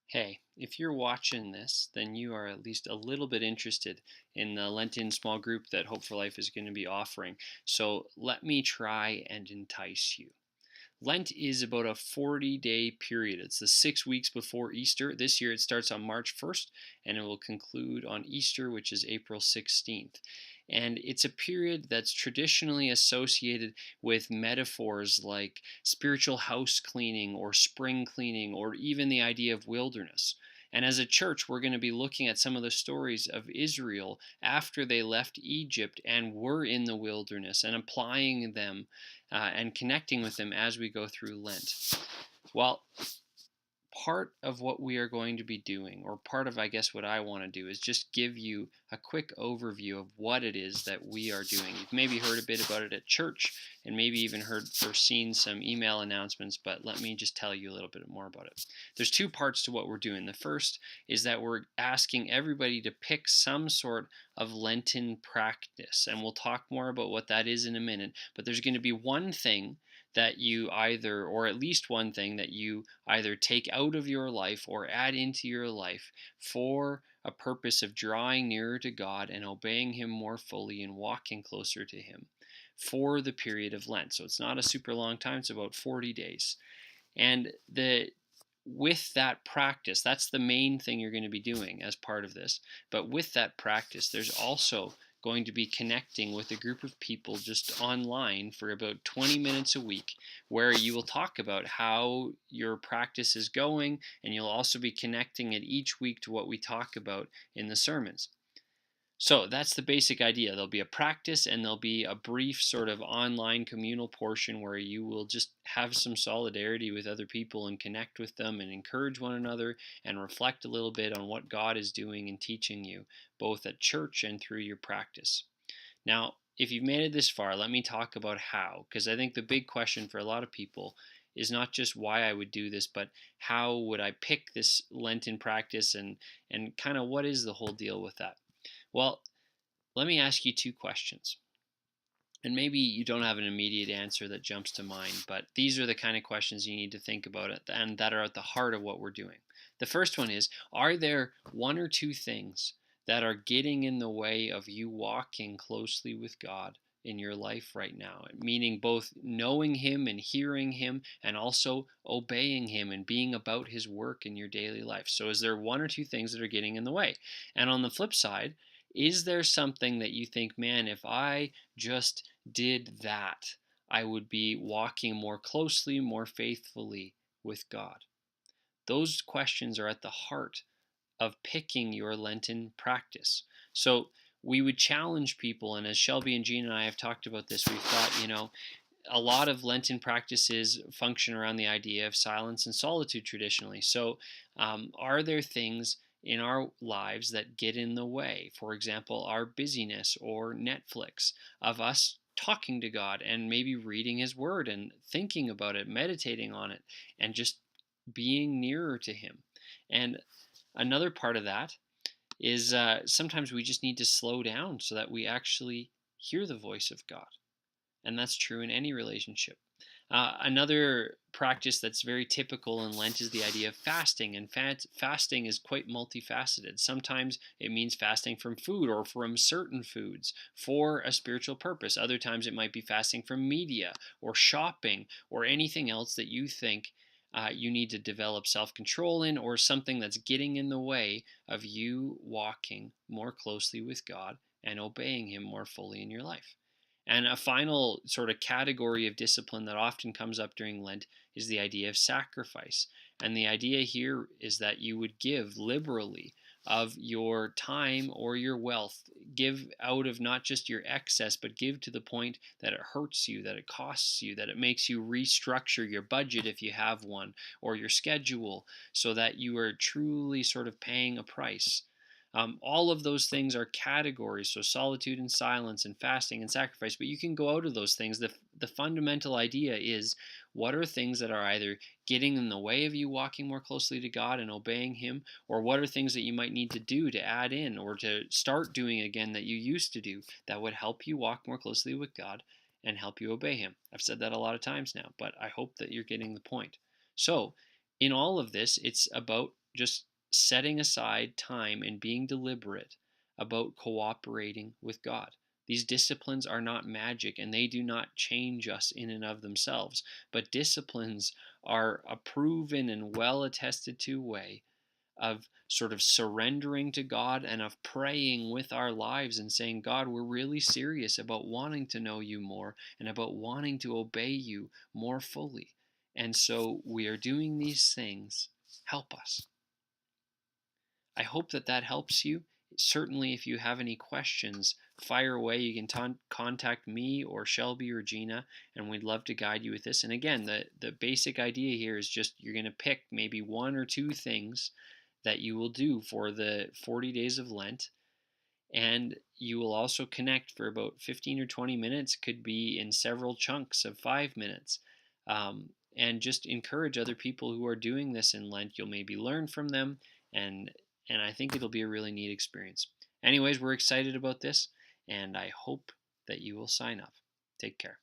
Hey, if you're watching this, then you are at least a little bit interested in the Lenten small group that Hope for Life is going to be offering. So let me try and entice you. Lent is about a 40-day period. It's the 6 weeks before Easter. This year it starts on March 1st and it will conclude on Easter, which is April 16th. And it's a period that's traditionally associated with metaphors like spiritual house cleaning or spring cleaning or even the idea of wilderness. And as a church, we're going to be looking at some of the stories of Israel after they left Egypt and were in the wilderness and applying them and connecting with them as we go through Lent. Well, part of what we are going to be doing, or part of, I guess, what I want to do, is just give you a quick overview of what it is that we are doing. You've maybe heard a bit about it at church and maybe even heard or seen some email announcements, but let me just tell you a little bit more about it. There's two parts to what we're doing. The first is that we're asking everybody to pick some sort of Lenten practice, and we'll talk more about what that is in a minute, but there's going to be one thing that you either, or at least one thing that you either take out of your life or add into your life for a purpose of drawing nearer to God and obeying Him more fully and walking closer to Him for the period of Lent. So it's not a super long time, it's about 40 days. And the with that practice, that's the main thing you're going to be doing as part of this. But with that practice, there's also going to be connecting with a group of people just online for about 20 minutes a week, where you will talk about how your practice is going, and you'll also be connecting it each week to what we talk about in the sermons. So that's the basic idea. There'll be a practice and there'll be a brief sort of online communal portion where you will just have some solidarity with other people and connect with them and encourage one another and reflect a little bit on what God is doing and teaching you, both at church and through your practice. Now, if you've made it this far, let me talk about how, because I think the big question for a lot of people is not just why I would do this, but how would I pick this Lenten practice and kind of what is the whole deal with that? Well, let me ask you two questions. And maybe you don't have an immediate answer that jumps to mind, but these are the kind of questions you need to think about it and that are at the heart of what we're doing. The first one is, are there one or two things that are getting in the way of you walking closely with God in your life right now? Meaning both knowing Him and hearing Him and also obeying Him and being about His work in your daily life. So is there one or two things that are getting in the way? And on the flip side, is there something that you think, man, if I just did that, I would be walking more closely, more faithfully with God? Those questions are at the heart of picking your Lenten practice. So we would challenge people, and as Shelby and Jean and I have talked about this, we've thought, a lot of Lenten practices function around the idea of silence and solitude traditionally. So, are there things in our lives that get in the way? For example, our busyness or Netflix, of us talking to God and maybe reading His Word and thinking about it, meditating on it, and just being nearer to Him. And another part of that is sometimes we just need to slow down so that we actually hear the voice of God, and that's true in any relationship. Another practice that's very typical in Lent is the idea of fasting, and fasting is quite multifaceted. Sometimes it means fasting from food or from certain foods for a spiritual purpose. Other times it might be fasting from media or shopping or anything else that you think you need to develop self control in, or something that's getting in the way of you walking more closely with God and obeying Him more fully in your life. And a final sort of category of discipline that often comes up during Lent is the idea of sacrifice. And the idea here is that you would give liberally of your time or your wealth. Give out of not just your excess, but give to the point that it hurts you, that it costs you, that it makes you restructure your budget if you have one, or your schedule, so that you are truly sort of paying a price. All of those things are categories, so solitude and silence and fasting and sacrifice, but you can go out of those things. The fundamental idea is, what are things that are either getting in the way of you walking more closely to God and obeying Him, or what are things that you might need to do to add in or to start doing again that you used to do that would help you walk more closely with God and help you obey Him? I've said that a lot of times now, but I hope that you're getting the point. So, in all of this, it's about just setting aside time and being deliberate about cooperating with God. These disciplines are not magic and they do not change us in and of themselves, but disciplines are a proven and well attested to way of sort of surrendering to God and of praying with our lives and saying, God, we're really serious about wanting to know you more and about wanting to obey you more fully. And so we are doing these things. Help us. I hope that that helps you. Certainly, if you have any questions, fire away. You can contact me or Shelby or Gina, and we'd love to guide you with this. And again, the basic idea here is just you're going to pick maybe one or two things that you will do for the 40 days of Lent, and you will also connect for about 15 or 20 minutes, could be in several chunks of 5 minutes, and just encourage other people who are doing this in Lent. You'll maybe learn from them, and and I think it'll be a really neat experience. Anyways, we're excited about this, and I hope that you will sign up. Take care.